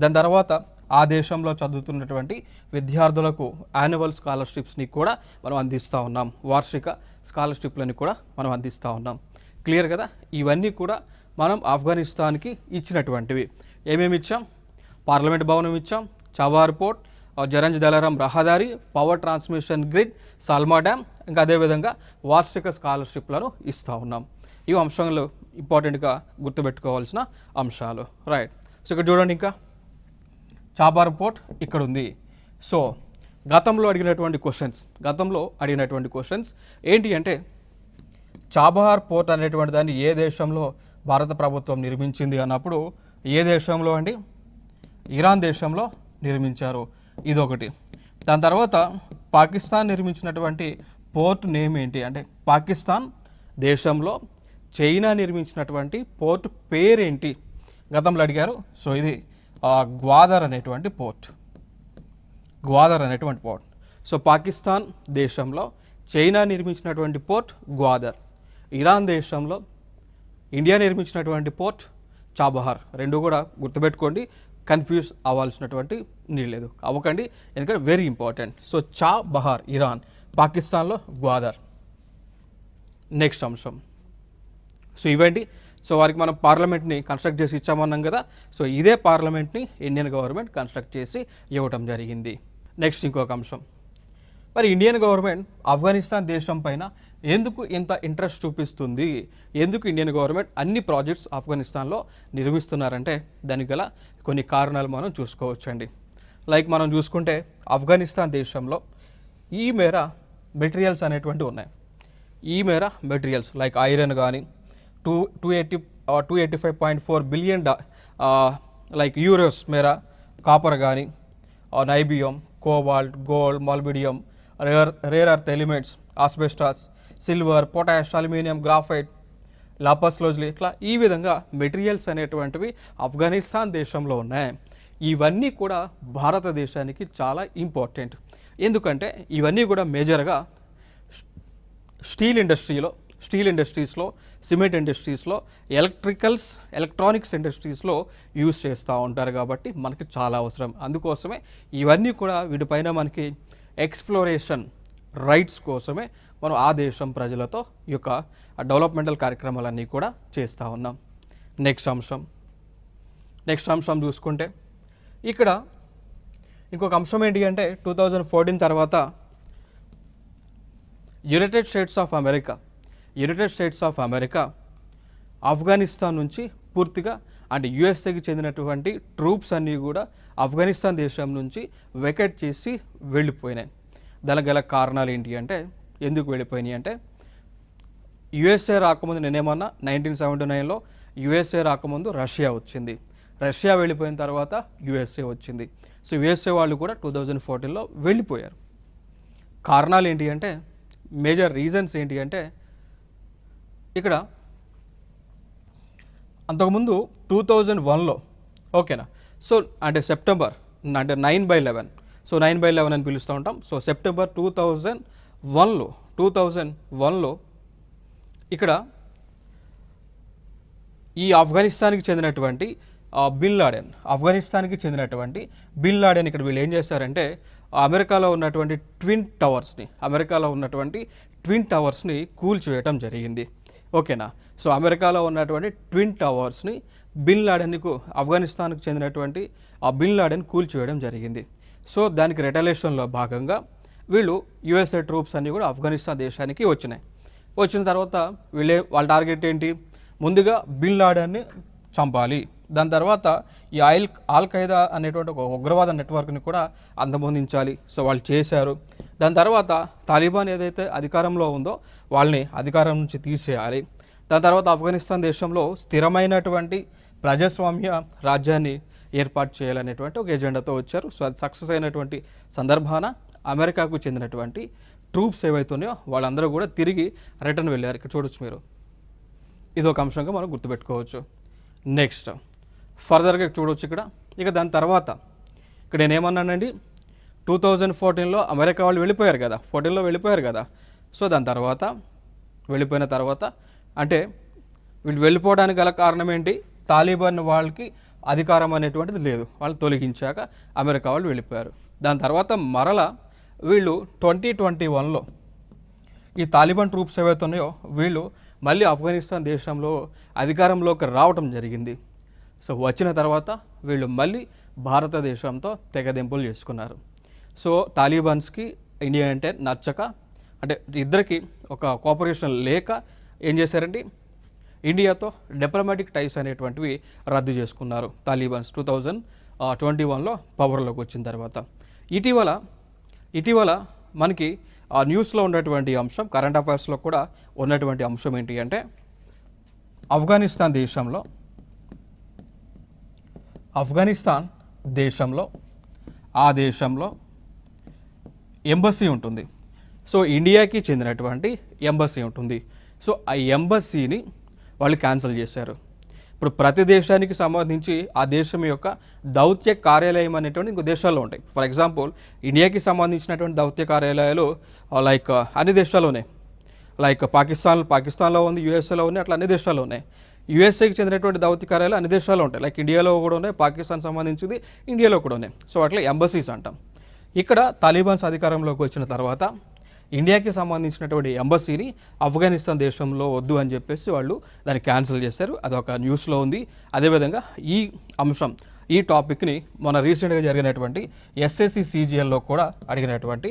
దాని తర్వాత ఆ దేశంలో చదువుతున్నటువంటి విద్యార్థులకు యాన్యువల్ స్కాలర్షిప్స్ని కూడా మనం అందిస్తూ ఉన్నాం. వార్షిక స్కాలర్షిప్లని కూడా మనం అందిస్తూ ఉన్నాం. క్లియర్ కదా? ఇవన్నీ కూడా మనం ఆఫ్ఘనిస్తాన్కి ఇచ్చినటువంటివి. ఏమేమి ఇచ్చాం? పార్లమెంట్ భవనం ఇచ్చాం, చాబార్ పోర్ట్, జరంజ్ దెలరం రహదారి, power transmission grid, Salma dam, ఇంకా అదేవిధంగా వార్షిక స్కాలర్షిప్లను ఇస్తూ ఉన్నాం. ఈ అంశాలు ఇంపార్టెంట్గా గుర్తుపెట్టుకోవాల్సిన అంశాలు. రైట్. సో ఇక్కడ చూడండి, ఇంకా చాబార్ పోర్ట్ ఇక్కడ ఉంది. సో గతంలో అడిగినటువంటి క్వశ్చన్స్ ఏంటి అంటే, చాబహార్ పోర్ట్ అనేటువంటి దాన్ని ఏ దేశంలో భారత ప్రభుత్వం నిర్మించింది అన్నప్పుడు, ఏ దేశంలో అండి? ఇరాన్ దేశంలో నిర్మించారు. ఇదొకటి. దాని తర్వాత పాకిస్తాన్ నిర్మించినటువంటి పోర్ట్ నేమ్ ఏంటి అంటే, పాకిస్తాన్ దేశంలో చైనా నిర్మించినటువంటి పోర్ట్ పేరేంటి గతంలో అడిగారు. సో ఇది గ్వాదర్ అనేటువంటి పోర్ట్. సో పాకిస్తాన్ దేశంలో చైనా నిర్మించినటువంటి పోర్ట్ గ్వాదర్. ఇరాన్ దేశంలో ఇండియా నిర్మించినటువంటి పోర్ట్ చాబహార్. రెండు కూడా గుర్తుపెట్టుకోండి, కన్ఫ్యూజ్ అవ్వాల్సినటువంటి నీళ్ళు లేదు, అవ్వకండి, ఎందుకంటే very important. So Chabahar Iran, పాకిస్తాన్లో గ్వాదర్. నెక్స్ట్ అంశం, సో ఇవండి. సో వారికి మనం పార్లమెంట్ని కన్స్ట్రక్ట్ చేసి ఇచ్చామన్నాం కదా. సో ఇదే పార్లమెంట్ని ఇండియన్ గవర్నమెంట్ కన్స్ట్రక్ట్ చేసి ఇవ్వటం జరిగింది. నెక్స్ట్ ఇంకొక అంశం, మరి ఇండియన్ గవర్నమెంట్ ఆఫ్ఘనిస్తాన్ దేశం పైన ఎందుకు ఇంత ఇంట్రెస్ట్ చూపిస్తుంది? ఎందుకు ఇండియన్ గవర్నమెంట్ అన్ని ప్రాజెక్ట్స్ ఆఫ్ఘనిస్తాన్లో నిర్మిస్తున్నారంటే, దానికి గల కొన్ని కారణాలు మనం చూసుకోవచ్చండి. లైక్ మనం చూసుకుంటే ఆఫ్ఘనిస్తాన్ దేశంలో ఈ మేర మెటీరియల్స్ అనేటువంటివి ఉన్నాయి. ఈ మేర మెటీరియల్స్ లైక్ ఐరన్ కానీ 285.4 బిలియన్ లైక్ యూరోస్ మేర కాపర్ కానీ, niobium, cobalt, gold, molybdenum, rare earth elements, asbestos, silver, potash, aluminium, graphite, lapis lazuli, ఇట్లా ఈ విధంగా మెటీరియల్స్ అనేటువంటివి ఆఫ్ఘనిస్తాన్ దేశంలో ఉన్నాయి. ఇవన్నీ కూడా భారతదేశానికి చాలా ఇంపార్టెంట్. ఎందుకంటే ఇవన్నీ కూడా మేజర్గా స్టీల్ ఇండస్ట్రీస్లో, సిమెంట్ ఇండస్ట్రీస్లో, ఎలక్ట్రానిక్స్ ఇండస్ట్రీస్లో యూజ్ చేస్తూ ఉంటారు. కాబట్టి మనకి చాలా అవసరం. అందుకోసమే ఇవన్నీ కూడా వీటిపైన మనకి ఎక్స్ప్లోరేషన్ రైట్స్ కోసమే మనం ఆ దేశం ప్రజలతో ఈ యొక్క డెవలప్మెంటల్ కార్యక్రమాలన్నీ కూడా చేస్తూ ఉన్నాం. నెక్స్ట్ అంశం చూసుకుంటే ఇక్కడ ఇంకొక అంశం ఏంటి అంటే, 2014 తర్వాత United states of America Afghanistan నుంచి పూర్తిగా అంటే యుఎస్ఏకి చెందినటువంటి ట్రూప్స్ అన్నీ కూడా ఆఫ్ఘనిస్తాన్ దేశం నుంచి వెకేట్ చేసి వెళ్ళిపోయినాయి. దానికి గల కారణాలు ఏంటి అంటే, ఎందుకు వెళ్ళిపోయినాయి అంటే, యుఎస్ఏ రాకముందు నేనేమన్నా 1979లో యుఎస్ఏ రాకముందు రష్యా వచ్చింది. రష్యా వెళ్ళిపోయిన తర్వాత యుఎస్ఏ వచ్చింది. సో యుఎస్ఏ వాళ్ళు కూడా 2014లో వెళ్ళిపోయారు. కారణాలు ఏంటి అంటే, మేజర్ రీజన్స్ ఏంటి అంటే, ఇక్కడ అంతకుముందు 2001లో ఓకేనా, సో అంటే సెప్టెంబర్ అంటే 9/11, సో 9/11 అని పిలుస్తూ ఉంటాం. సో సెప్టెంబర్ 2001లో ఇక్కడ ఈ ఆఫ్ఘనిస్తాన్కి చెందినటువంటి బిన్ లాడెన్ ఇక్కడ వీళ్ళు ఏం చేశారంటే, అమెరికాలో ఉన్నటువంటి ట్విన్ టవర్స్ని కూల్చివేయటం జరిగింది. ఓకేనా. సో అమెరికాలో ఉన్నటువంటి ట్విన్ టవర్స్ని బిన్ లాడెన్కు ఆఫ్ఘనిస్తాన్కు చెందినటువంటి ఆ బిన్ లాడెన్ కూల్చివేయడం జరిగింది. సో దానికి రెటలేషన్లో భాగంగా వీళ్ళు యుఎస్ఏ ట్రూప్స్ అన్నీ కూడా ఆఫ్ఘనిస్తాన్ దేశానికి వచ్చిన తర్వాత వాళ్ళ టార్గెట్ ఏంటి, ముందుగా బిన్ లాడెన్ని చంపాలి, దాని తర్వాత ఈ ఆల్ ఖైదా అనేటువంటి ఒక ఉగ్రవాద నెట్వర్క్ని కూడా అంతమొందించాలి. సో వాళ్ళు చేశారు. దాని తర్వాత తాలిబాన్ ఏదైతే అధికారంలో ఉందో వాళ్ళని అధికారం నుంచి తీసేయాలి. దాని తర్వాత ఆఫ్ఘనిస్తాన్ దేశంలో స్థిరమైనటువంటి ప్రజాస్వామ్య రాజ్యాన్ని ఏర్పాటు చేయాలనేటువంటి ఒక ఎజెండాతో వచ్చారు. సో అది సక్సెస్ అయినటువంటి సందర్భాన అమెరికాకు చెందినటువంటి ట్రూప్స్ ఏవైతున్నాయో వాళ్ళందరూ కూడా తిరిగి రిటర్న్ వెళ్ళారు. ఇక్కడ చూడొచ్చు మీరు, ఇది ఒక అంశంగా మనం గుర్తుపెట్టుకోవచ్చు. నెక్స్ట్ ఫర్దర్గా చూడవచ్చు ఇక్కడ. ఇక దాని తర్వాత ఇక్కడ నేనేమన్నానండి, 2014లో అమెరికా వాళ్ళు వెళ్ళిపోయారు కదా, 14లో వెళ్ళిపోయారు కదా. సో దాని తర్వాత వెళ్ళిపోయిన తర్వాత అంటే వీళ్ళు వెళ్ళిపోవడానికి గల కారణం ఏంటి, తాలిబాన్ వాళ్ళకి అధికారం అనేటువంటిది లేదు, వాళ్ళు తొలగించాక అమెరికా వాళ్ళు వెళ్ళిపోయారు. దాని తర్వాత మరలా వీళ్ళు 2021లో ఈ తాలిబాన్ ట్రూప్స్ ఏవైతే ఉన్నాయో వీళ్ళు మళ్ళీ ఆఫ్ఘనిస్తాన్ దేశంలో అధికారంలోకి రావటం జరిగింది. సో వచ్చిన తర్వాత వీళ్ళు మళ్ళీ భారతదేశంతో తెగదెంపులు చేసుకున్నారు. సో తాలిబాన్స్కి ఇండియా అంటే నచ్చక, అంటే ఇద్దరికి ఒక కోఆపరేషన్ లేక ఏం చేశారంటే ఇండియాతో డిప్లొమాటిక్ టైస్ అనేటువంటివి రద్దు చేసుకున్నారు తాలిబాన్స్ 2021లో పవర్లోకి వచ్చిన తర్వాత. ఇటీవల మనకి ఆ న్యూస్లో ఉన్నటువంటి అంశం, కరెంట్ అఫైర్స్లో కూడా ఉన్నటువంటి అంశం ఏంటి అంటే ఆఫ్ఘనిస్తాన్ దేశంలో ఆ దేశంలో ఎంబసీ ఉంటుంది. సో ఇండియాకి చెందినటువంటి ఎంబసీ ఉంటుంది. సో ఆ ఎంబసీని వాళ్ళు క్యాన్సిల్ చేశారు. ఇప్పుడు ప్రతి దేశానికి సంబంధించి ఆ దేశం యొక్క దౌత్య కార్యాలయం అనేటువంటి ఇంకో దేశాల్లో ఉంటాయి. ఫర్ ఎగ్జాంపుల్ ఇండియాకి సంబంధించినటువంటి దౌత్య కార్యాలయాలు లైక్ అన్ని దేశాల్లోనే, లైక్ పాకిస్తాన్లో ఉంది, యూఎస్ఏలో ఉన్నాయి, అట్లా అన్ని దేశాల్లో ఉన్నాయి. యూఎస్ఏకి చెందినటువంటి దౌత్య కార్యాలయాలు అన్ని దేశాల్లో ఉంటాయి, లైక్ ఇండియాలో కూడా ఉన్నాయి, పాకిస్తాన్ సంబంధించింది ఇండియాలో కూడా ఉన్నాయి. సో అట్లా ఎంబసీస్ అంటాం. ఇక్కడ తాలిబాన్స్ అధికారంలోకి వచ్చిన తర్వాత ఇండియాకి సంబంధించినటువంటి ఎంబసీని ఆఫ్ఘనిస్తాన్ దేశంలో వద్దు అని చెప్పేసి వాళ్ళు దాన్ని క్యాన్సిల్ చేశారు. అదొక న్యూస్లో ఉంది. అదేవిధంగా ఈ టాపిక్ని మన రీసెంట్గా జరిగినటువంటి ఎస్ఎస్సి సిజిఎల్లో కూడా అడిగినటువంటి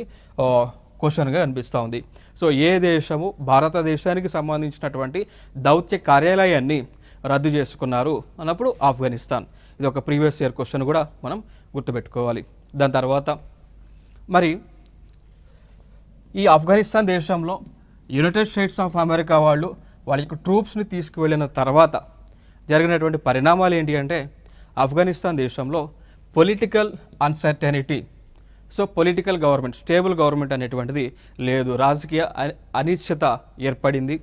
క్వశ్చన్గా అనిపిస్తూ ఉంది. సో ఏ దేశము భారతదేశానికి సంబంధించినటువంటి దౌత్య కార్యాలయాన్ని రద్దు చేసుకున్నారు అన్నప్పుడు ఆఫ్ఘనిస్తాన్. ఇది ఒక ప్రీవియస్ ఇయర్ క్వశ్చన్ కూడా మనం గుర్తుపెట్టుకోవాలి. దాని తర్వాత మరి ఈ ఆఫ్ఘనిస్తాన్ దేశంలో యునైటెడ్ స్టేట్స్ ఆఫ్ అమెరికా వాళ్ళ యొక్క ట్రూప్స్ని తీసుకువెళ్ళిన తర్వాత జరిగినటువంటి పరిణామాలు ఏంటి అంటే ఆఫ్ఘనిస్తాన్ దేశంలో political uncertainty, so political government, stable government అనేటువంటిది లేదు, రాజకీయ అనిశ్చిత ఏర్పడింది.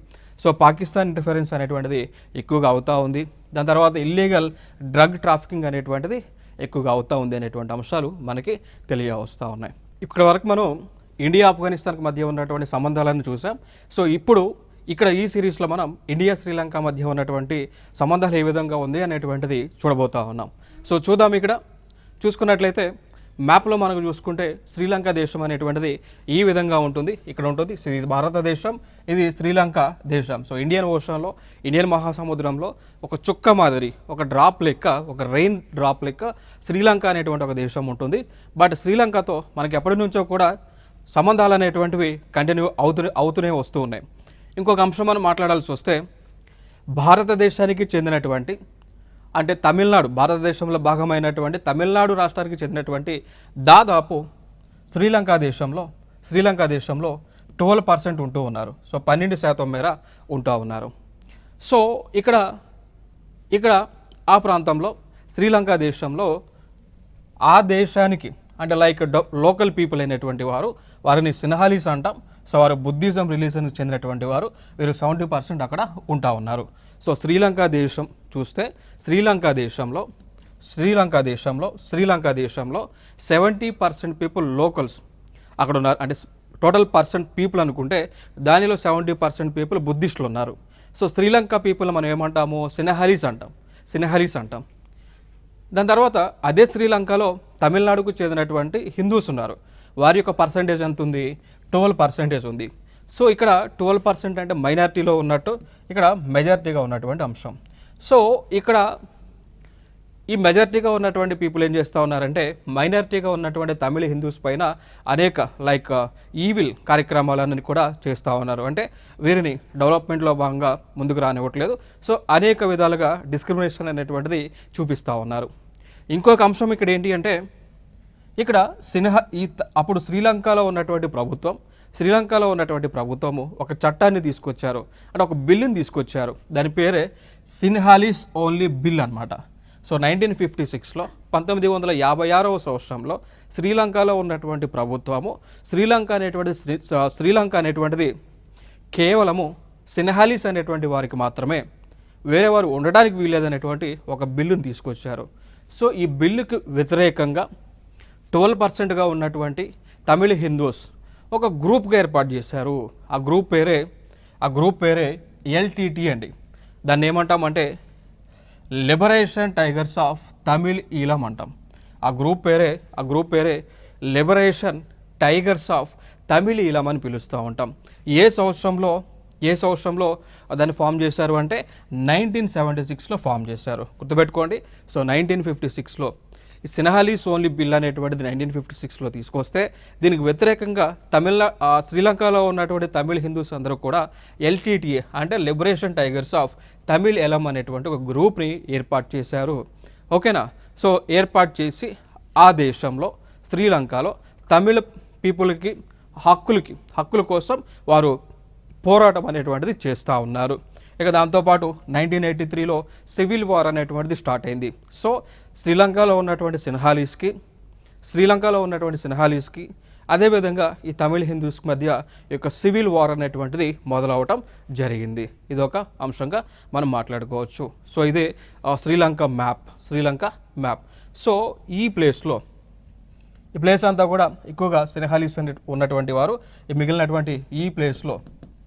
సో పాకిస్తాన్ ఇంటర్ఫరెన్స్ అనేటువంటిది ఎక్కువగా అవుతూ ఉంది. దాని తర్వాత ఇల్లీగల్ డ్రగ్ ట్రాఫికింగ్ అనేటువంటిది ఎక్కువగా అవుతూ ఉంది అనేటువంటి అంశాలు మనకి తెలియవస్తూ ఉన్నాయి. ఇప్పటి వరకు మనం ఇండియా ఆఫ్ఘనిస్తాన్కి మధ్య ఉన్నటువంటి సంబంధాలను చూసాం. సో ఇప్పుడు ఇక్కడ ఈ సిరీస్లో మనం ఇండియా శ్రీలంక మధ్య ఉన్నటువంటి సంబంధాలు ఏ విధంగా ఉంది అనేటువంటిది చూడబోతూ ఉన్నాం. సో చూద్దాం. ఇక్కడ చూసుకున్నట్లయితే మ్యాప్లో మనకు చూసుకుంటే శ్రీలంక దేశం అనేటువంటిది ఈ విధంగా ఉంటుంది. ఇక్కడ ఉంటుంది, ఇది భారతదేశం, ఇది శ్రీలంక దేశం. సో ఇండియన్ ఓషన్లో, ఇండియన్ మహాసముద్రంలో ఒక చుక్క మాదిరి, ఒక డ్రాప్ లెక్క, ఒక రెయిన్ డ్రాప్ లెక్క శ్రీలంక అనేటువంటి ఒక దేశం ఉంటుంది. బట్ శ్రీలంకతో మనకి ఎప్పటి నుంచో కూడా సంబంధాలు అనేటువంటివి కంటిన్యూ అవుతూనే వస్తూ ఉన్నాయి. ఇంకొక అంశం మనం మాట్లాడాల్సి వస్తే భారతదేశానికి చెందినటువంటి అంటే తమిళనాడు, భారతదేశంలో భాగమైనటువంటి తమిళనాడు రాష్ట్రానికి చెందినటువంటి దాదాపు శ్రీలంక దేశంలో 12% ఉంటూ ఉన్నారు. సో 12% మేర ఉంటూ ఉన్నారు. సో ఇక్కడ ఆ ప్రాంతంలో శ్రీలంక దేశంలో ఆ దేశానికి అంటే లైక్ లోకల్ పీపుల్ అయినటువంటి వారిని సిన్హాలీస్ అంటాం. సో వారు బుద్ధిజం రిలీజన్కి చెందినటువంటి వారు, వీరు 70% అక్కడ ఉంటా ఉన్నారు. సో శ్రీలంక దేశం చూస్తే శ్రీలంక దేశంలో 70% పీపుల్ లోకల్స్ అక్కడ ఉన్నారు. అంటే టోటల్ పర్సెంట్ పీపుల్ అనుకుంటే దానిలో 70% పీపుల్ బుద్ధిస్టులు ఉన్నారు. సో శ్రీలంక పీపుల్ మనం ఏమంటాము, సిన్హాలీస్ అంటాం. దాని తర్వాత అదే శ్రీలంకలో తమిళనాడుకు చెందినటువంటి హిందూస్ ఉన్నారు. వారి యొక్క పర్సంటేజ్ ఎంత ఉంది, 12% ఉంది. సో ఇక్కడ 12% అంటే మైనారిటీలో ఉన్నట్టు, ఇక్కడ మెజారిటీగా ఉన్నటువంటి అంశం. సో ఇక్కడ ఈ మెజారిటీగా ఉన్నటువంటి పీపుల్ ఏం చేస్తూ ఉన్నారంటే మైనారిటీగా ఉన్నటువంటి తమిళ హిందూస్ పైన అనేక లైక్ ఈవిల్ కార్యక్రమాలన్నీ కూడా చేస్తూ ఉన్నారు. అంటే వీరిని డెవలప్మెంట్లో భాగంగా ముందుకు రానివ్వట్లేదు. సో అనేక విధాలుగా డిస్క్రిమినేషన్ అనేటువంటిది చూపిస్తూ ఉన్నారు. ఇంకొక అంశం ఇక్కడ ఏంటి అంటే ఇక్కడ అప్పుడు శ్రీలంకలో ఉన్నటువంటి ప్రభుత్వము ఒక చట్టాన్ని తీసుకొచ్చారు, అంటే ఒక బిల్లుని తీసుకొచ్చారు. దాని పేరే సిన్హాలీస్ ఓన్లీ బిల్ అనమాట. సో 1956లో 1956వ సంవత్సరంలో శ్రీలంకలో ఉన్నటువంటి ప్రభుత్వము శ్రీలంక అనేటువంటిది కేవలము సిన్హాలీస్ అనేటువంటి వారికి మాత్రమే, వేరే వారు ఉండడానికి వీలేదనేటువంటి ఒక బిల్లును తీసుకొచ్చారు. సో ఈ బిల్లుకి వ్యతిరేకంగా 12%గా ఉన్నటువంటి తమిళ హిందూస్ ఒక గ్రూప్గా ఏర్పాటు చేశారు. ఆ గ్రూప్ పేరే ఎల్టీటీ అండి. దాన్ని ఏమంటామంటే లిబరేషన్ టైగర్స్ ఆఫ్ తమిళ్ ఈలం అంటాం. ఆ గ్రూప్ పేరే లిబరేషన్ టైగర్స్ ఆఫ్ తమిళ్ ఈలం అని పిలుస్తూ ఉంటాం. ఏ సంవత్సరంలో దాన్ని ఫామ్ చేశారు అంటే 1976లో ఫామ్ చేశారు. గుర్తుపెట్టుకోండి. సో 1956లో ఈ సిన్హాలీస్ ఓన్లీ బిల్ అనేటువంటిది 1956లో తీసుకొస్తే దీనికి వ్యతిరేకంగా శ్రీలంకలో ఉన్నటువంటి తమిళ హిందూస్ అందరూ కూడా ఎల్టీటీఏ అంటే లిబరేషన్ టైగర్స్ ఆఫ్ తమిళ్ ఎలం అనేటువంటి ఒక గ్రూప్ని ఏర్పాటు చేశారు. ఓకేనా. సో ఏర్పాటు చేసి ఆ దేశంలో శ్రీలంకలో తమిళ పీపుల్కి హక్కుల కోసం వారు పోరాటం అనేటువంటిది చేస్తూ ఉన్నారు. ఇక దాంతోపాటు 1983లో సివిల్ వార్ అనేటువంటిది స్టార్ట్ అయింది. సో శ్రీలంకలో ఉన్నటువంటి సిన్హాలీస్కి అదేవిధంగా ఈ తమిళ హిందూస్కి మధ్య ఈ యొక్క సివిల్ వార్ అనేటువంటిది మొదలవటం జరిగింది. ఇది ఒక అంశంగా మనం మాట్లాడుకోవచ్చు. సో ఇదే శ్రీలంక మ్యాప్. సో ఈ ప్లేస్ అంతా కూడా ఎక్కువగా సిన్హాలీస్ ఉన్నటువంటి వారు, మిగిలినటువంటి ఈ ప్లేస్లో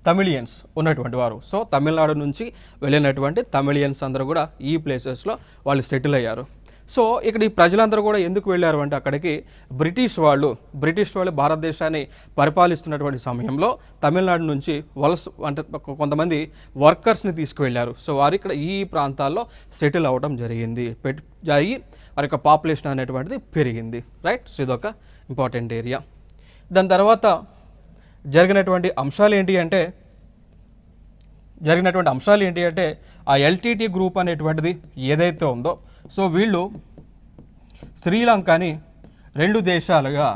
తమిళియన్స్ ఉన్నటువంటి వారు. సో తమిళనాడు నుంచి వెళ్ళినటువంటి తమిళియన్స్ అందరూ కూడా ఈ ప్లేసెస్లో వాళ్ళు సెటిల్ అయ్యారు. సో ఇక్కడ ఈ ప్రజలందరూ కూడా ఎందుకు వెళ్ళారు అంటే అక్కడికి బ్రిటిష్ వాళ్ళు భారతదేశాన్ని పరిపాలిస్తున్నటువంటి సమయంలో తమిళనాడు నుంచి అంటే కొంతమంది వర్కర్స్ని తీసుకువెళ్ళారు. సో వారు ఇక్కడ ఈ ప్రాంతాల్లో సెటిల్ అవ్వడం జరిగి వారి యొక్క పాపులేషన్ అనేటువంటిది పెరిగింది. రైట్. సో ఇదొక ఇంపార్టెంట్ ఏరియా. దాని తర్వాత జరిగినటువంటి అంశాలు ఏంటి అంటే ఆ ఎల్టీటీ గ్రూప్ అనేటువంటిది ఏదైతే ఉందో, సో వీళ్ళు శ్రీలంకని రెండు దేశాలుగా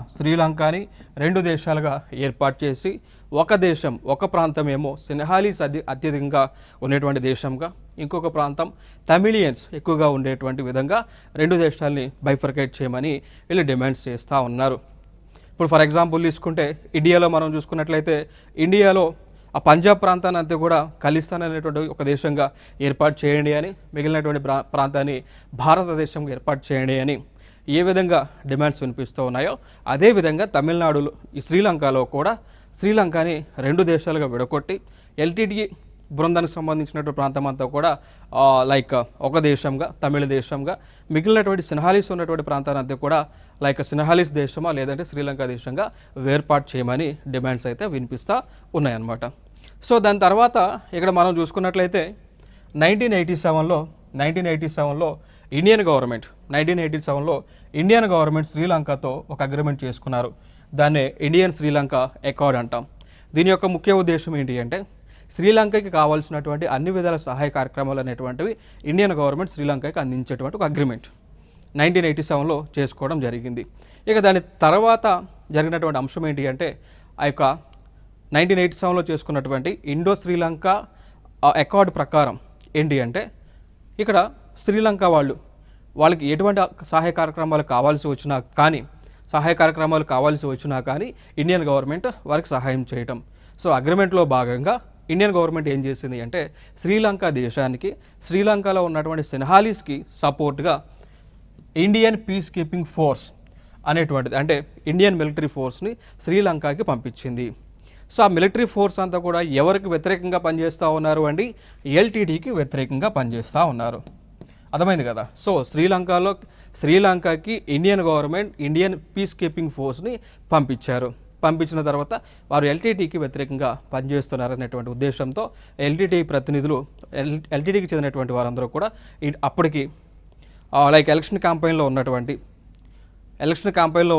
ఏర్పాటు చేసి ఒక ప్రాంతం ఏమో సిన్హాలీస్ అత్యధికంగా ఉండేటువంటి దేశంగా, ఇంకొక ప్రాంతం తమిళియన్స్ ఎక్కువగా ఉండేటువంటి విధంగా రెండు దేశాలని బైఫర్కేట్ చేయమని వీళ్ళు డిమాండ్స్ చేస్తూ ఉన్నారు. ఇప్పుడు ఫర్ ఎగ్జాంపుల్ తీసుకుంటే ఇండియాలో మనం చూసుకున్నట్లయితే ఇండియాలో ఆ పంజాబ్ ప్రాంతాన్ని అంతా కూడా ఖలిస్తాన్ అనేటువంటి ఒక దేశంగా ఏర్పాటు చేయండి అని, మిగిలినటువంటి ప్రాంతాన్ని భారతదేశంగా ఏర్పాటు చేయండి అని ఏ విధంగా డిమాండ్స్ వినిపిస్తూ ఉన్నాయో అదేవిధంగా తమిళనాడులో ఈ శ్రీలంకలో కూడా శ్రీలంకని రెండు దేశాలుగా విడగొట్టి ఎల్టీటీ బృందానికి సంబంధించినటువంటి ప్రాంతం అంతా కూడా లైక్ ఒక దేశంగా తమిళ దేశంగా, మిగిలినటువంటి సిన్హాలీస్ ఉన్నటువంటి ప్రాంతాన్ని కూడా లైక్ సిన్హాలీస్ దేశమా లేదంటే శ్రీలంక దేశంగా వేర్పాటు చేయమని డిమాండ్స్ అయితే వినిపిస్తూ ఉన్నాయన్నమాట. సో దాని తర్వాత ఇక్కడ మనం చూసుకున్నట్లయితే 1987లో ఇండియన్ గవర్నమెంట్ శ్రీలంకతో ఒక అగ్రిమెంట్ చేసుకున్నారు. దాన్నే ఇండియన్ శ్రీలంక అకార్డ్ అంటాం. దీని యొక్క ముఖ్య ఉద్దేశం ఏంటి అంటే శ్రీలంకకి కావాల్సినటువంటి అన్ని విధాల సహాయ కార్యక్రమాలు అనేటువంటివి ఇండియన్ గవర్నమెంట్ శ్రీలంకకి అందించేటువంటి ఒక అగ్రిమెంట్ 1987లో చేసుకోవడం జరిగింది. ఇక దాని తర్వాత జరిగినటువంటి అంశం ఏంటి అంటే ఆ యొక్క 1987లో చేసుకున్నటువంటి ఇండో శ్రీలంక అకార్డ్ ప్రకారం ఏంటి అంటే ఇక్కడ శ్రీలంక వాళ్ళకి ఎటువంటి సహాయ కార్యక్రమాలు కావాల్సి వచ్చినా కానీ ఇండియన్ గవర్నమెంట్ వారికి సహాయం చేయటం. సో అగ్రిమెంట్లో భాగంగా ఇండియన్ గవర్నమెంట్ ఏం చేసింది అంటే శ్రీలంక దేశానికి శ్రీలంకలో ఉన్నటువంటి సిన్హాలీస్కి సపోర్ట్గా ఇండియన్ పీస్ కీపింగ్ ఫోర్స్ అనేటువంటిది, అంటే ఇండియన్ మిలిటరీ ఫోర్స్ని శ్రీలంకకి పంపించింది. సో ఆ మిలిటరీ ఫోర్స్ అంతా కూడా ఎవరికి వ్యతిరేకంగా పనిచేస్తూ ఉన్నారు అండి? ఎల్టీటీకి వ్యతిరేకంగా పనిచేస్తూ ఉన్నారు. అర్థమైంది కదా. సో శ్రీలంకకి Indian government Indian peace keeping ఫోర్స్ని పంపించిన తర్వాత వారు ఎల్టీటీకి వ్యతిరేకంగా పనిచేస్తున్నారనేటువంటి ఉద్దేశంతో ఎల్టీటీ ప్రతినిధులు ఎల్టీటీకి చెందినటువంటి వారందరూ కూడా అప్పటికి లైక్ ఎలక్షన్ క్యాంపెయిన్లో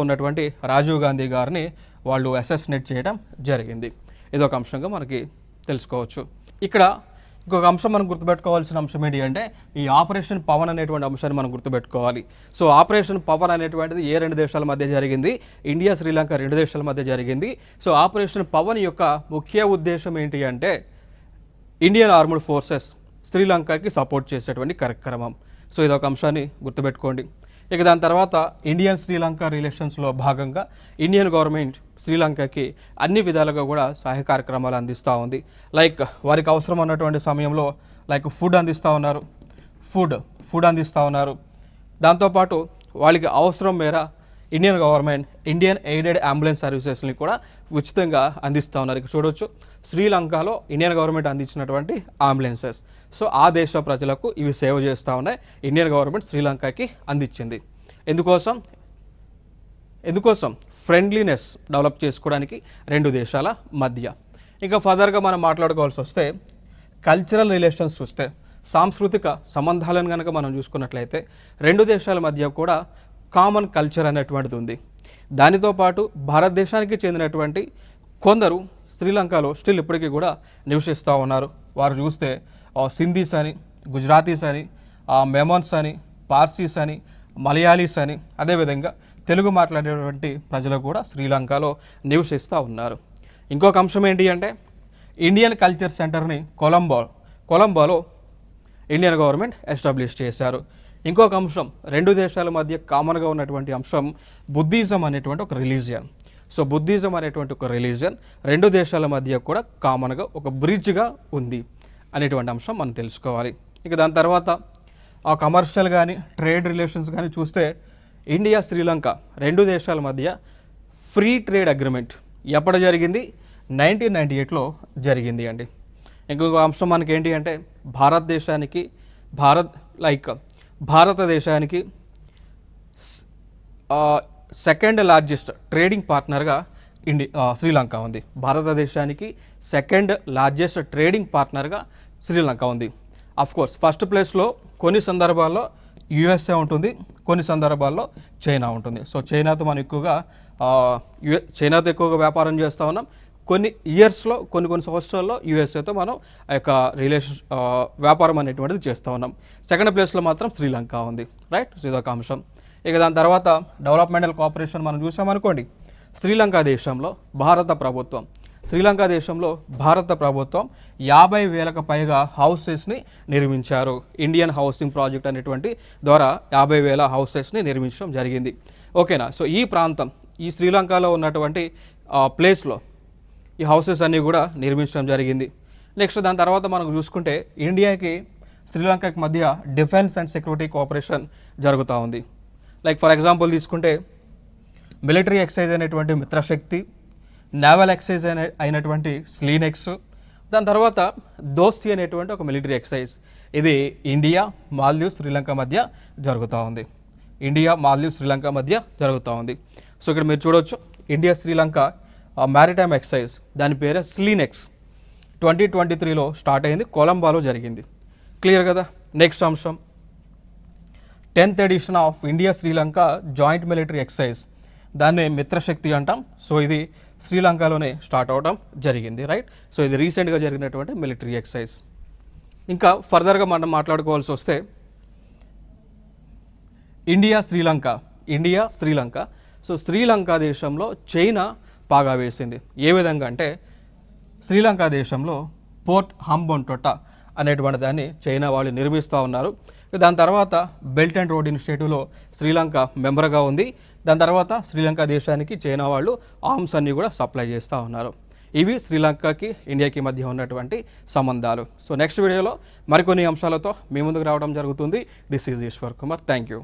ఉన్నటువంటి రాజీవ్ గాంధీ గారిని వాళ్ళు అసాసినేట్ చేయడం జరిగింది. ఇదొక అంశంగా మనకి తెలుసుకోవచ్చు. ఇక్కడ ఇంకొక అంశం మనం గుర్తుపెట్టుకోవాల్సిన అంశం ఏంటి అంటే ఈ ఆపరేషన్ పవన్ అనేటువంటి అంశాన్ని మనం గుర్తుపెట్టుకోవాలి. సో ఆపరేషన్ పవన్ అనేటువంటిది ఏ రెండు దేశాల మధ్య జరిగింది? ఇండియా శ్రీలంక రెండు దేశాల మధ్య జరిగింది. సో ఆపరేషన్ పవన్ యొక్క ముఖ్య ఉద్దేశం ఏంటి అంటే ఇండియన్ ఆర్మ్డ్ ఫోర్సెస్ శ్రీలంకకి సపోర్ట్ చేసేటువంటి కార్యక్రమం. సో ఇదొక అంశాన్ని గుర్తుపెట్టుకోండి. ఇక దాని తర్వాత ఇండియన్ శ్రీలంక రిలేషన్స్లో భాగంగా ఇండియన్ గవర్నమెంట్ శ్రీలంకకి అన్ని విధాలుగా కూడా సహాయ కార్యక్రమాలు అందిస్తూ ఉంది. లైక్ వారికి అవసరం ఉన్నటువంటి సమయంలో లైక్ ఫుడ్ అందిస్తూ ఉన్నారు. దాంతోపాటు వాళ్ళకి అవసరం మేర Indian government Indian aided ambulance సర్వీసెస్ని కూడా ఉచితంగా అందిస్తూ ఉన్నారు. ఇక్కడ చూడవచ్చు శ్రీలంకలో ఇండియన్ గవర్నమెంట్ అందించినటువంటి అంబులెన్సెస్. సో ఆ దేశ ప్రజలకు ఇవి సేవ చేస్తూ ఉన్నాయి. ఇండియన్ గవర్నమెంట్ శ్రీలంకకి అందించింది. ఎందుకోసం ఫ్రెండ్లీనెస్ డెవలప్ చేసుకోవడానికి రెండు దేశాల మధ్య. ఇంకా ఫర్దర్గా మనం మాట్లాడుకోవాల్సి వస్తే కల్చరల్ రిలేషన్స్ చూస్తే సాంస్కృతిక సంబంధాలను కనుక మనం చూసుకున్నట్లయితే రెండు దేశాల మధ్య కూడా కామన్ కల్చర్ అనేటువంటిది ఉంది. దానితో పాటు భారతదేశానికి చెందినటువంటి కొందరు శ్రీలంకలో స్టిల్ ఇప్పటికీ కూడా నివసిస్తూ ఉన్నారు. వారు చూస్తే సింధీస్ అని, గుజరాతీస్ అని, మెమన్స్ అని, పార్సీస్ అని, మలయాళీస్ అని, అదేవిధంగా తెలుగు మాట్లాడేటువంటి ప్రజలు కూడా శ్రీలంకలో నివసిస్తూ ఉన్నారు. ఇంకొక అంశం ఏంటి అంటే ఇండియన్ కల్చర్ సెంటర్ని కొలంబోలో ఇండియన్ గవర్నమెంట్ ఎస్టాబ్లిష్ చేశారు. ఇంకొక అంశం రెండు దేశాల మధ్య కామన్గా ఉన్నటువంటి అంశం బుద్ధిజం అనేటువంటి ఒక రిలీజియన్. సో బుద్ధిజం అనేటువంటి ఒక రిలీజియన్ రెండు దేశాల మధ్య కూడా కామన్గా ఒక బ్రిడ్జ్గా ఉంది అనేటువంటి అంశం మనం తెలుసుకోవాలి. ఇక దాని తర్వాత ఆ కమర్షియల్ కానీ ట్రేడ్ రిలేషన్స్ కానీ చూస్తే ఇండియా శ్రీలంక రెండు దేశాల మధ్య ఫ్రీ ట్రేడ్ అగ్రిమెంట్ ఎప్పుడు జరిగింది? 1998లో జరిగింది అండి. ఇంకొక అంశం మనకి ఏంటి అంటే భారతదేశానికి సెకండ్ లార్జెస్ట్ ట్రేడింగ్ పార్ట్నర్గా శ్రీలంక ఉంది. భారతదేశానికి సెకండ్ లార్జెస్ట్ ట్రేడింగ్ పార్ట్నర్గా శ్రీలంక ఉంది. అఫ్కోర్స్ ఫస్ట్ ప్లేస్లో కొన్ని సందర్భాల్లో యుఎస్ఏ ఉంటుంది, కొన్ని సందర్భాల్లో చైనా ఉంటుంది. సో చైనాతో ఎక్కువగా వ్యాపారం చేస్తూ ఉన్నాం. కొన్ని ఇయర్స్లో కొన్ని సంవత్సరాల్లో యుఎస్ఏతో మనం ఆ యొక్క వ్యాపారం అనేటువంటిది చేస్తూ ఉన్నాం. సెకండ్ ప్లేస్లో మాత్రం శ్రీలంక ఉంది. రైట్. సో ఇదొక అంశం. ఇక దాని తర్వాత డెవలప్మెంటల్ కోఆపరేషన్ మనం చూసామనుకోండి. శ్రీలంక దేశంలో భారత ప్రభుత్వం 50,000కు పైగా హౌసెస్ని నిర్మించారు. ఇండియన్ హౌసింగ్ ప్రాజెక్ట్ అనేటువంటి ద్వారా 50,000 హౌసెస్ని నిర్మించడం జరిగింది. ఓకేనా. సో ఈ ప్రాంతం ఈ శ్రీలంకలో ఉన్నటువంటి ప్లేస్లో ఈ హౌసెస్ అన్నీ కూడా నిర్మించడం జరిగింది. నెక్స్ట్ దాని తర్వాత మనం చూసుకుంటే ఇండియాకి శ్రీలంకకి మధ్య డిఫెన్స్ అండ్ సెక్యూరిటీ కోఆపరేషన్ జరుగుతూ ఉంది. లైక్ ఫర్ ఎగ్జాంపుల్ తీసుకుంటే మిలిటరీ ఎక్సైజ్ అయినటువంటి మిత్రశక్తి, నేవల్ ఎక్సైజ్ అయినటువంటి స్లీనెక్స్, దాని తర్వాత దోస్తి అనేటువంటి ఒక మిలిటరీ ఎక్సైజ్. ఇది ఇండియా, మాల్దీవ్స్, శ్రీలంక మధ్య జరుగుతూ ఉంది. సో ఇక్కడ మీరు చూడవచ్చు ఇండియా శ్రీలంక మ్యారిటైమ్ ఎక్సైజ్, దాని పేరే స్లీనెక్స్, 2023లో స్టార్ట్ అయింది, కొలంబోలో జరిగింది. క్లియర్ కదా. నెక్స్ట్ అంశం 10th edition of India Sri Lanka joint military exercise, దాన్ని మిత్రశక్తి అంటాం. సో ఇది శ్రీలంకలోనే స్టార్ట్ అవడం జరిగింది. రైట్. సో ఇది రీసెంట్గా జరిగినటువంటి మిలిటరీ ఎక్సైజ్. ఇంకా ఫర్దర్గా మనం మాట్లాడుకోవాల్సి వస్తే ఇండియా శ్రీలంక. సో శ్రీలంక దేశంలో చైనా పాగా వేసింది. ఏ విధంగా అంటే శ్రీలంక దేశంలో పోర్ట్ హంబొంటొట అనేటువంటి దాన్ని చైనా వాళ్ళు నిర్మిస్తూ ఉన్నారు. దాని తర్వాత బెల్ట్ అండ్ రోడ్ ఇనిషియేటివ్లో శ్రీలంక మెంబర్గా ఉంది. దాని తర్వాత శ్రీలంక దేశానికి చైనా వాళ్ళు ఆర్మ్స్ అన్నీ కూడా సప్లై చేస్తూ ఉన్నారు. ఇవి శ్రీలంకకి ఇండియాకి మధ్య ఉన్నటువంటి సంబంధాలు. సో నెక్స్ట్ వీడియోలో మరికొన్ని అంశాలతో మీ ముందుకు రావడం జరుగుతుంది. This is Eshwar Kumar. Thank you.